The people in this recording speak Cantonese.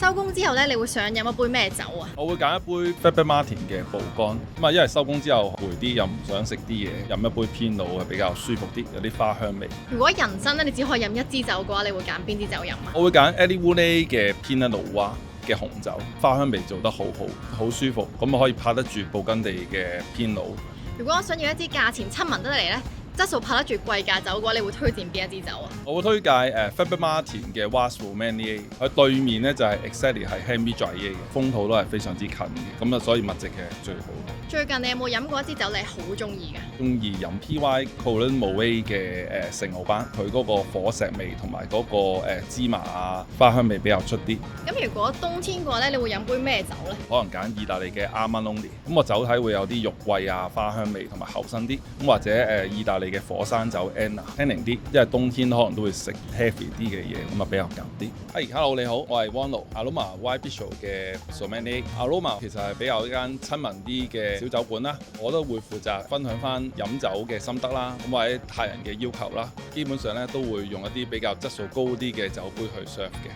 收工之後咧，你會想飲一杯咩酒啊？我會揀一杯 Faber Martin 嘅寶乾，咁啊，因為收工之後攰啲，又唔想食啲嘢，飲一杯偏老係比較舒服啲，有啲花香味。如果人生咧，你只可以飲一支酒嘅話，你會揀邊支酒飲啊？我會揀 Eddie Woolley 嘅 Pinot Noir 嘅紅酒，花香味做得好好，好舒服，咁啊可以拍得住布根地嘅偏老。如果我想要一支價錢親民得嚟咧，質素拍得住貴價酒嘅話，你會推薦邊一支酒啊？我會推介Faber Martin 嘅 Wast Romanier， 佢對面咧就係 exactly 係 Henry Dryé 嘅，風土都係非常之近嘅，咁啊所以物質嘅最好。最近你有冇飲過一支酒你係好中意嘅？中意飲 PY Colin Moët 嘅聖奧班，佢嗰個火石味同埋嗰個芝麻啊花香味比較出啲。咁如果冬天嘅話咧，你會飲杯咩酒咧？可能揀意大利嘅 Amarone， 咁個酒體會有啲肉桂啊花香味同埋厚身啲，咁或者意大利嘅火山酒 Anna 輕盈啲，因為冬天可能都會食 heavy 啲嘅嘢，咁啊比較減啲。Hello 你好，我係 Wano Aroma Y Bistro 嘅 Sauvignon。Aroma 其實係比較一間親民啲嘅小酒館啦，我都會負責分享翻飲酒嘅心得啦，咁或者客人嘅要求啦，基本上咧都會用一啲比較質素高啲嘅酒杯去 serve 嘅。